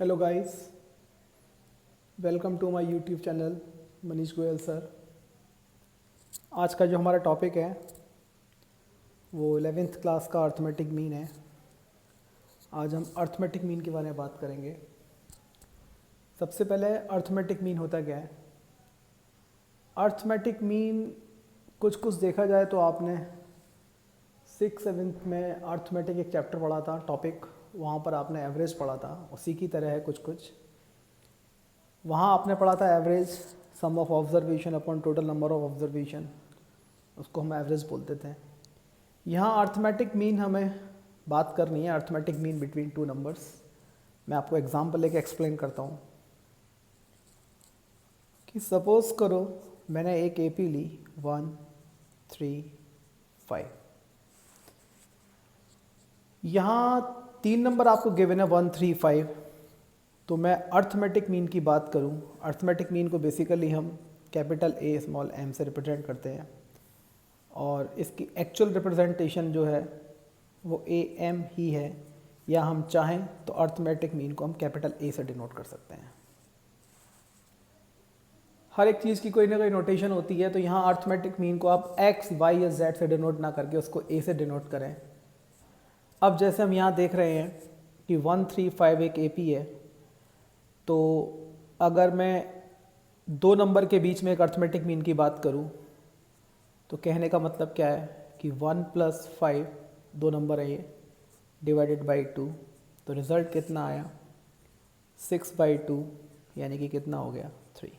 Hello guys, welcome to my YouTube channel Manish Goyal sir. आज का जो हमारा टॉपिक है वो 11th क्लास का अर्थमेटिक मीन है। आज हम अर्थमेटिक मीन के बारे में बात करेंगे। सबसे पहले अर्थमेटिक मीन होता क्या है। अर्थमेटिक मीन कुछ देखा जाए तो आपने 6th 7th में अर्थमेटिक एक चैप्टर पढ़ा था टॉपिक, वहाँ पर आपने एवरेज पढ़ा था। उसी की तरह है कुछ वहाँ आपने पढ़ा था average some of observation upon total number of observation, उसको हम एवरेज बोलते थे। यहाँ अर्थमेटिक मीन हमें बात करनी है, arithmetic mean between two numbers. मैं आपको एग्जांपल लेके एक्सप्लेन करता हूँ कि सपोज करो मैंने एक एपी ली 1 3 5। यहाँ 3 नंबर आपको गिवन है 1 3 5। तो मैं अर्थमेटिक मीन की बात करूँ, अर्थमेटिक मीन को बेसिकली हम कैपिटल ए स्मॉल एम से रिप्रेजेंट करते हैं और इसकी एक्चुअल रिप्रेजेंटेशन जो है वो ए एम ही है, या हम चाहें तो अर्थमेटिक मीन को हम कैपिटल ए से डिनोट कर सकते हैं। हर एक चीज़ की कोई ना कोई नोटेशन होती है, तो यहाँ अर्थमेटिक मीन को आप एक्स वाई या जेड से डिनोट ना करके उसको ए से डिनोट करें। अब जैसे हम यहाँ देख रहे हैं कि 1 3 5 एक एपी है, तो अगर मैं 2 नंबर के बीच में एक अर्थमेटिक मीन की बात करूं तो कहने का मतलब क्या है कि 1 + 5 2 नंबर है ये, डिवाइडेड बाई 2, तो रिज़ल्ट कितना आया 6/2, यानी कि कितना हो गया 3।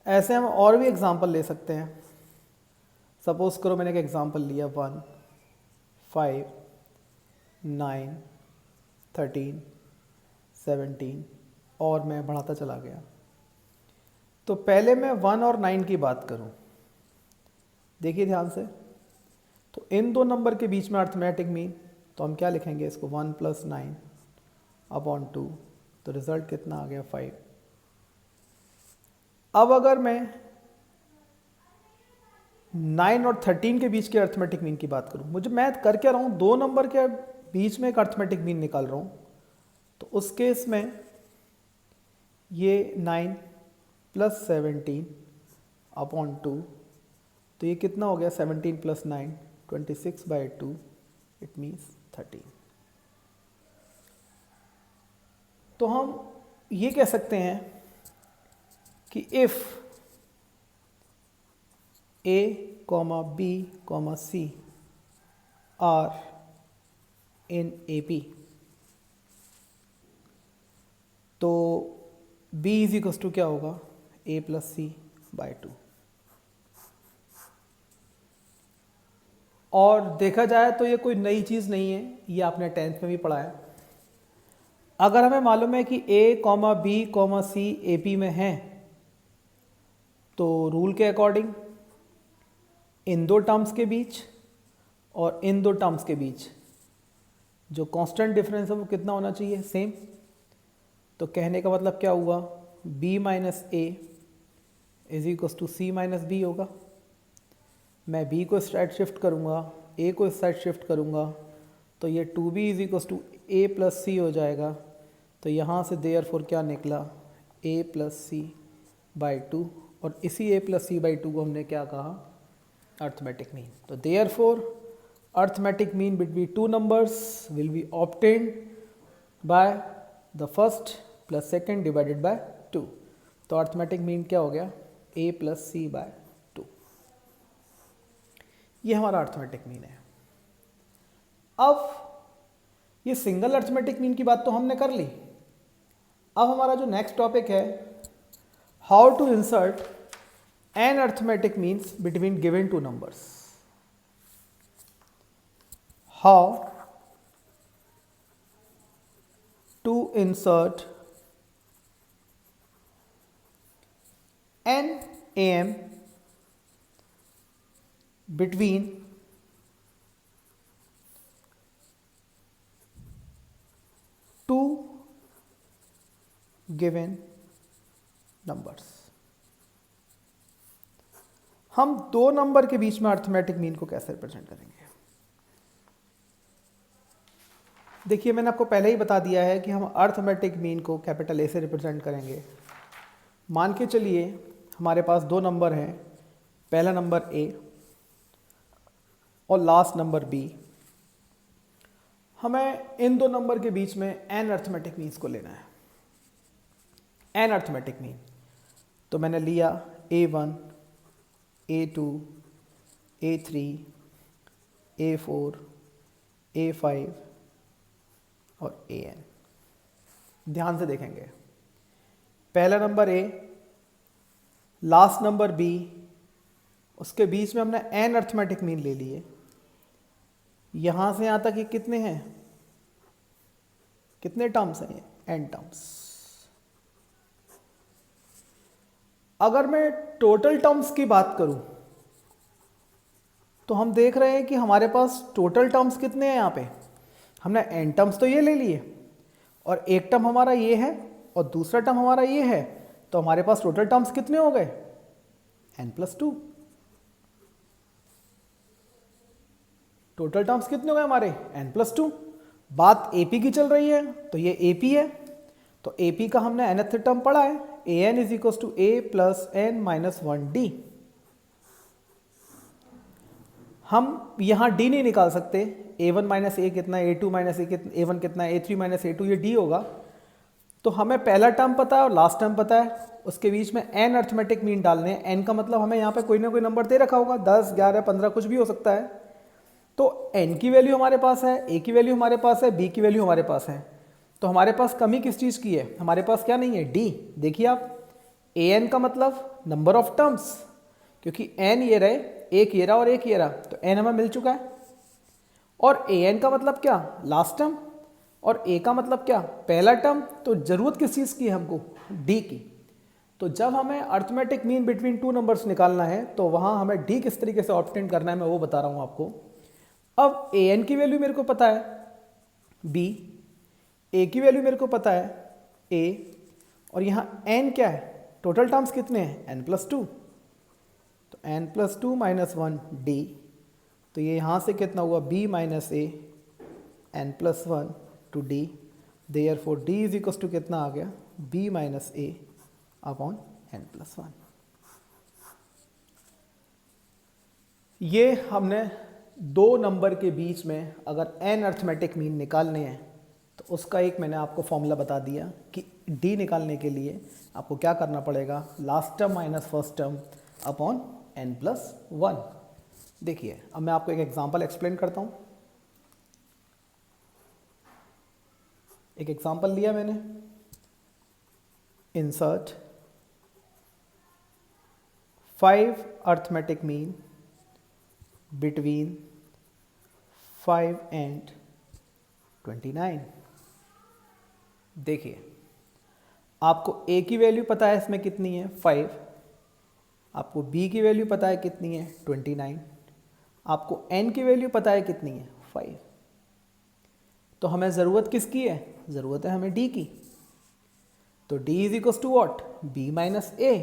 ऐसे हम और भी एग्जांपल ले सकते हैं। सपोज करो मैंने एक एग्जांपल लिया 1 5 9 13 17 और मैं बढ़ाता चला गया। तो पहले मैं 1 और 9 की बात करूं, देखिए ध्यान से। तो इन दो नंबर के बीच में अर्थमेटिक मीन, तो हम क्या लिखेंगे इसको 1 + 9 अपॉन 2, तो रिजल्ट कितना आ गया 5। अब अगर मैं 9 और 13 के बीच के अर्थमेटिक मीन की बात करूं, मुझे मैं कर क्या रहा हूं, 2 नंबर के बीच में एक अर्थमेटिक मीन निकाल रहा हूं। तो उस केस में ये 9 + 17 अपॉन 2, तो ये कितना हो गया 17 + 9 26/2, इट मीन्स 13। तो हम ये कह सकते हैं कि if A, B, C are in AP, तो B = क्या होगा A + C/2। और देखा जाए तो ये कोई नई चीज़ नहीं है, ये आपने 10th में भी पढ़ा है। अगर हमें मालूम है कि A, B, C AP में हैं, तो रूल के अकॉर्डिंग इन दो टर्म्स के बीच और इन दो टर्म्स के बीच जो कांस्टेंट डिफरेंस है वो कितना होना चाहिए, सेम। तो कहने का मतलब क्या हुआ, B - A = C - B होगा। मैं B को इस साइड शिफ्ट करूँगा, A को इस साइड शिफ्ट करूँगा, तो ये 2B = A + C हो जाएगा। तो यहाँ से देयरफॉर क्या निकला A + C/2, और इसी A + C/2 को हमने क्या कहा, अर्थमेटिक मीन। तो therefore arithmetic mean between two numbers will be obtained by the first + second divided by 2। तो अर्थमेटिक मीन क्या हो गया A + C/2। ये हमारा अर्थमेटिक मीन है। अब ये सिंगल अर्थमेटिक मीन की बात तो हमने कर ली। अब हमारा जो नेक्स्ट टॉपिक है, how to insert an arithmetic means between given two numbers. How to insert an AM between two given numbers। हम दो नंबर के बीच में अर्थमेटिक मीन को कैसे रिप्रेजेंट करेंगे। देखिए मैंने आपको पहले ही बता दिया है कि हम अर्थमेटिक मीन को कैपिटल ए से रिप्रेजेंट करेंगे। मान के चलिए हमारे पास दो नंबर हैं, पहला नंबर ए और लास्ट नंबर बी। हमें इन दो नंबर के बीच में एन अर्थमेटिक मीन्स को लेना है। एन अर्थमेटिक मीन तो मैंने लिया A1, A2, A3, A4, A5 और AN। ध्यान से देखेंगे, पहला number A, last number B, उसके बीच में हमने एन अर्थमेटिक मीन ले लिए। यहां से यहां तक ये कितने हैं, कितने टर्म्स हैं, एन टर्म्स। अगर मैं टोटल टर्म्स की बात करूं तो हम देख रहे हैं कि हमारे पास टोटल टर्म्स कितने हैं। यहाँ पे हमने एन टर्म्स तो ये ले लिए और एक टर्म हमारा ये है और दूसरा टर्म हमारा ये है, तो हमारे पास टोटल टर्म्स कितने हो गए, n+2। टोटल टर्म्स कितने हो गए हमारे, n+2। बात AP की चल रही है तो ये AP है, तो AP का हमने nth टर्म पढ़ा है, an = a + n-1d। हम यहां d नहीं निकाल सकते, a1 - a कितना, a2 - a1 कितना, a3 - a2, ये d होगा। तो हमें पहला टर्म पता है और लास्ट टर्म पता है, उसके बीच में n अर्थमेटिक मीन डालने हैं। n का मतलब हमें यहाँ पे कोई ना कोई नंबर दे रखा होगा, 10, 11, 15 कुछ भी हो सकता है। तो n की वैल्यू हमारे पास है, a की वैल्यू हमारे पास है, b की वैल्यू हमारे पास है। तो हमारे पास कमी किस चीज़ की है, हमारे पास क्या नहीं है, d। देखिए आप, an का मतलब नंबर ऑफ टर्म्स, क्योंकि n ये रहे, एक ये रहा और एक ये रहा, तो n हमें मिल चुका है। और an का मतलब क्या, लास्ट टर्म, और a का मतलब क्या, पहला टर्म। तो जरूरत किस चीज़ की है हमको, d की। तो जब हमें arithmetic mean between two numbers निकालना है तो वहाँ हमें d किस तरीके से ऑब्टेन करना है मैं वो बता रहा हूँ आपको। अब an की वैल्यू मेरे को पता है b, a की वैल्यू मेरे को पता है a, और यहाँ n क्या है, टोटल टर्म्स कितने हैं, n+2। तो n+2 - 1d, तो ये यहाँ से कितना हुआ, b - a n+1 to d, therefore d = कितना आ गया, b - a अपॉन n+1। ये हमने दो नंबर के बीच में अगर n अर्थमेटिक मीन निकालने हैं तो उसका एक मैंने आपको फॉर्मूला बता दिया कि d निकालने के लिए आपको क्या करना पड़ेगा, last term minus first term upon n+1। देखिए अब मैं आपको एक एग्जांपल एक्सप्लेन करता हूँ। एक एग्जांपल लिया मैंने, insert 5 arithmetic mean between 5 and 29। देखिए आपको a की वैल्यू पता है इसमें कितनी है, 5। आपको b की वैल्यू पता है कितनी है, 29। आपको n की वैल्यू पता है कितनी है, 5। तो हमें ज़रूरत किसकी है, ज़रूरत है हमें d की। तो d = what, b - a।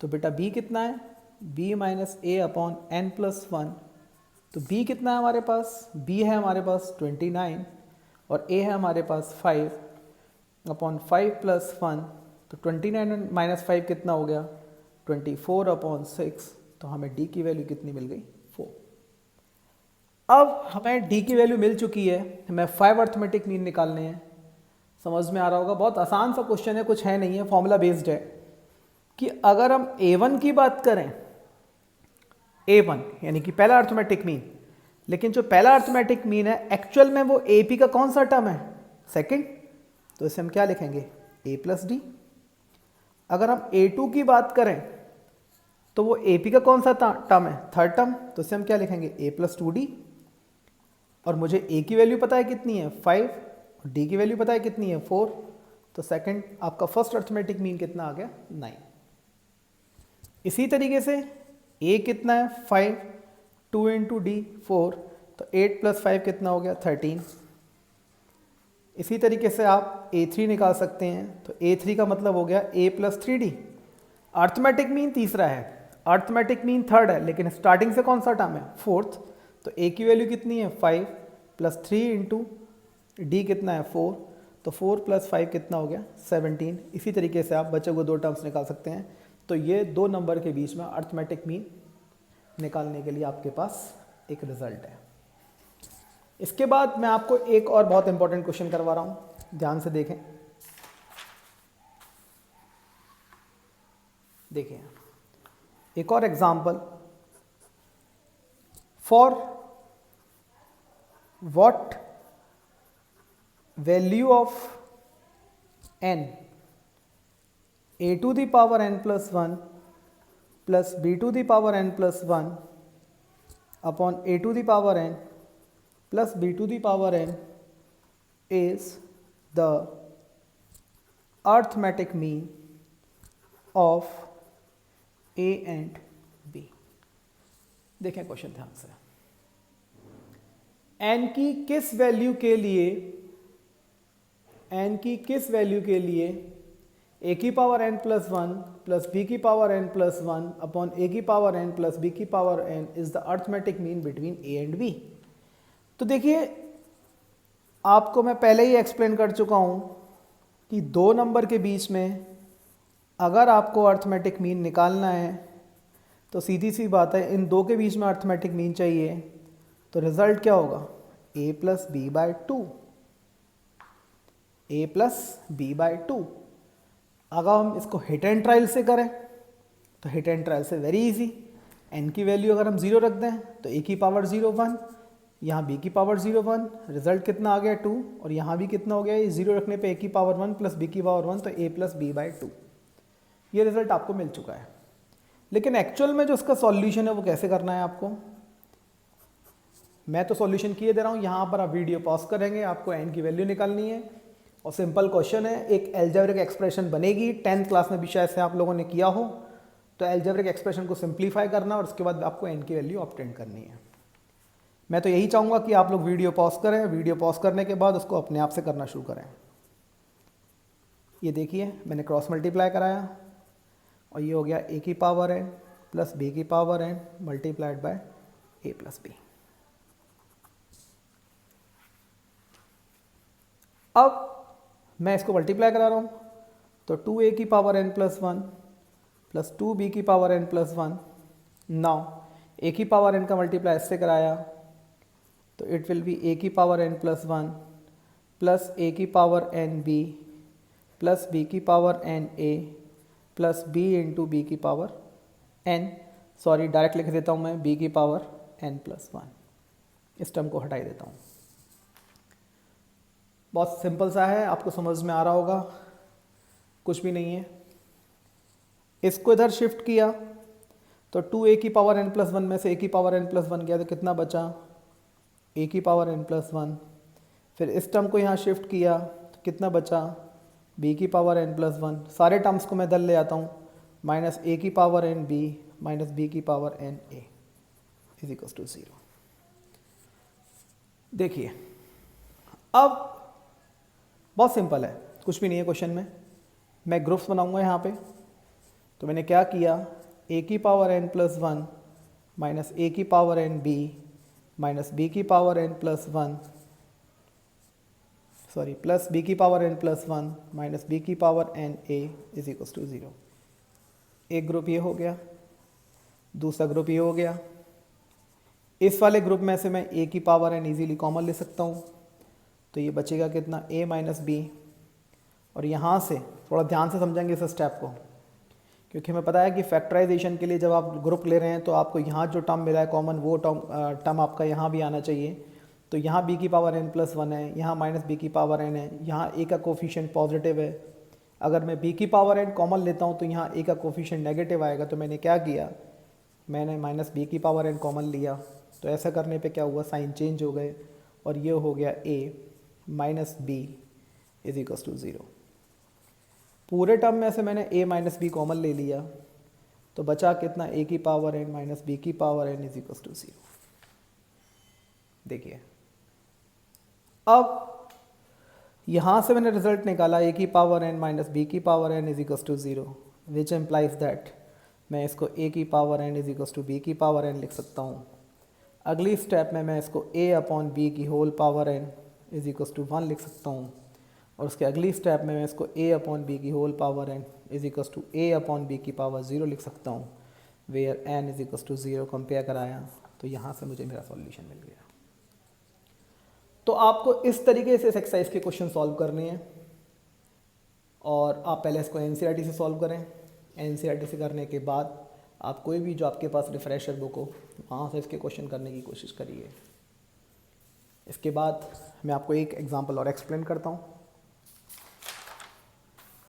तो बेटा b कितना है, b - a अपॉन n+1। तो b कितना है हमारे पास, b है हमारे पास 29 और a है हमारे पास 5 अपॉन 5 + 1। तो 29 - 5 कितना हो गया, 24 अपॉन 6। तो हमें d की वैल्यू कितनी मिल गई, 4। अब हमें d की वैल्यू मिल चुकी है, हमें 5 अर्थमेटिक मीन निकालने हैं। समझ में आ रहा होगा, बहुत आसान सा क्वेश्चन है, कुछ है नहीं है, फॉर्मूला बेस्ड है। कि अगर हम a1 की बात करें, a1 यानी कि पहला अर्थमेटिक मीन, लेकिन जो पहला अर्थमेटिक मीन है एक्चुअल में वो AP का कौन सा टर्म है, सेकंड। तो इसे हम क्या लिखेंगे, a + d। अगर हम a2 की बात करें तो वो AP का कौन सा टर्म है, थर्ड टर्म। तो इसे हम क्या लिखेंगे, a + 2d। और मुझे a की वैल्यू पता है कितनी है, 5, और d की वैल्यू पता है कितनी है, 4। तो सेकंड आपका फर्स्ट अर्थमेटिक मीन कितना आ गया, 9। इसी तरीके से a कितना है, 5, 2 × d 4। तो 8 + 5 कितना हो गया, 13। इसी तरीके से आप a3 निकाल सकते हैं। तो a3 का मतलब हो गया a + 3d। अर्थमेटिक मीन तीसरा है, अर्थमेटिक मीन थर्ड है, लेकिन स्टार्टिंग से कौन सा टर्म है, फोर्थ। तो a की वैल्यू कितनी है, 5 + 3 × डी कितना है 4, तो 4 + 5 कितना हो गया 17। इसी तरीके से आप बच्चे को 2 टर्म्स निकाल सकते हैं। तो ये 2 नंबर के बीच में अर्थमेटिक मीन निकालने के लिए आपके पास एक रिजल्ट है। इसके बाद मैं आपको एक और बहुत इंपॉर्टेंट क्वेश्चन करवा रहा हूँ, ध्यान से देखें। देखिए एक और example, for what value of n a⁴n+1 plus b⁴n+1 upon a⁴n plus b⁴n is the arithmetic mean of a and b। देखें क्वेश्चन ध्यान से, n की किस वैल्यू के लिए a⁴n+1 plus b⁴n+1 upon a⁴n plus b⁴n is the arithmetic mean between a and b। तो देखिए आपको मैं पहले ही एक्सप्लेन कर चुका हूं कि 2 नंबर के बीच में अगर आपको अर्थमेटिक मीन निकालना है तो सीधी सी बात है, इन 2 के बीच में अर्थमेटिक मीन चाहिए, तो रिजल्ट क्या होगा a + b/2, a + b/2। अगर हम इसको हिट एंड ट्रायल से करें तो हिट एंड ट्रायल से वेरी इजी, n की वैल्यू अगर हम 0 रख दें तो a की पावर 0 1, यहाँ b की पावर 0 1, रिजल्ट कितना आ गया 2, और यहाँ भी कितना हो गया, ये 0 रखने पे a की पावर 1 प्लस b की पावर 1, तो a + b/2। ये रिजल्ट आपको मिल चुका है। लेकिन एक्चुअल में जो उसका सॉल्यूशन है वो कैसे करना है आपको, मैं तो सॉल्यूशन किए दे रहा हूँ, यहाँ पर आप वीडियो पॉज करेंगे, आपको n की वैल्यू निकालनी है और सिंपल क्वेश्चन है, एक एल्जेब्रिक एक्सप्रेशन बनेगी, 10th क्लास में भी शायद से आप लोगों ने किया हो। तो एल्जेब्रिक एक्सप्रेशन को सिंप्लीफाई करना और उसके बाद आपको n की वैल्यू ऑब्टेन करनी है। मैं तो यही चाहूँगा कि आप लोग वीडियो पॉज करें, वीडियो पॉज करने के बाद उसको अपने आप से करना शुरू करें। ये देखिए मैंने क्रॉस मल्टीप्लाई कराया और ये हो गया a की पावर n प्लस b की power n multiplied by a + b। अब मैं इसको मल्टीप्लाई करा रहा हूँ, तो 2a की पावर n + 1 प्लस 2b की पावर n + 1। नाउ a की पावर n का मल्टीप्लाई इससे कराया तो इट विल बी a की पावर n + 1 प्लस a की power n b plus b की power n a plus b into b की पावर n, सॉरी डायरेक्ट लिख देता हूँ मैं, b की पावर n + 1। इस टर्म को हटाई देता हूँ। बहुत सिंपल सा है, आपको समझ में आ रहा होगा, कुछ भी नहीं है। इसको इधर शिफ्ट किया तो 2a की पावर n + 1 में से a की पावर n + 1 गया तो कितना बचा a की पावर n + 1। फिर इस टर्म को यहाँ शिफ्ट किया तो कितना बचा b की पावर n + 1। सारे टर्म्स को मैं इधर ले आता हूँ, माइनस a की power n b minus b की power n a is equal to 0। देखिए अब बहुत सिंपल है, कुछ भी नहीं है क्वेश्चन में। मैं ग्रुप्स बनाऊंगा यहाँ पे, तो मैंने क्या किया, a की पावर n + 1 माइनस a की power n b minus b की power n + 1, sorry plus b की पावर n + 1 माइनस b की power n a is equal to 0। एक ग्रुप ये हो गया, दूसरा ग्रुप ये हो गया। इस वाले ग्रुप में से मैं a की पावर n इजीली कॉमन ले सकता हूँ, तो ये बचेगा कितना a माइनस b। और यहाँ से थोड़ा ध्यान से समझेंगे इस स्टेप को, क्योंकि हमें पता है कि फैक्टराइजेशन के लिए जब आप ग्रुप ले रहे हैं तो आपको यहाँ जो टर्म मिला है कॉमन, वो टर्म आपका यहाँ भी आना चाहिए। तो यहाँ b की पावर n + 1 है, यहाँ माइनस b की पावर n है, यहाँ a का कोफिशिएंट पॉजिटिव है। अगर मैं b की पावर n कॉमन लेता हूँ तो यहाँ a का कोफिशिएंट नेगेटिव आएगा। तो मैंने क्या किया, मैंने माइनस b की पावर n कॉमन लिया, तो ऐसा करने पे क्या हुआ, साइन चेंज हो गए और ये हो गया a minus b is equal to 0। पूरे टर्म में से मैंने a माइनस b कॉमन ले लिया, तो बचा कितना, a की पावर n माइनस b की power n is equal to 0। देखिए अब यहाँ से मैंने रिजल्ट निकाला, a की पावर n माइनस b की power n is equal to 0, which implies that मैं इसको a की power n is equal to b की पावर n लिख सकता हूँ। अगली स्टेप में मैं इसको a अपॉन b की whole power n is equals to 1 लिख सकता हूँ, और उसके अगली स्टेप में मैं इसको a अपॉन बी की whole power n is equals to a upon B की पावर 0 लिख सकता हूँ, where n is equals to 0 compare कराया तो यहाँ से मुझे मेरा सॉल्यूशन मिल गया। तो आपको इस तरीके से इस एक्सरसाइज के क्वेश्चन सॉल्व करने हैं, और आप पहले इसको एनसीईआरटी से सॉल्व करें। एनसीईआरटी से करने के बाद आप कोई भी जो आपके पास रिफ्रेशर बुक हो वहाँ से इसके क्वेश्चन करने की कोशिश करिए। इसके बाद मैं आपको एक एग्जांपल और एक्सप्लेन करता हूँ।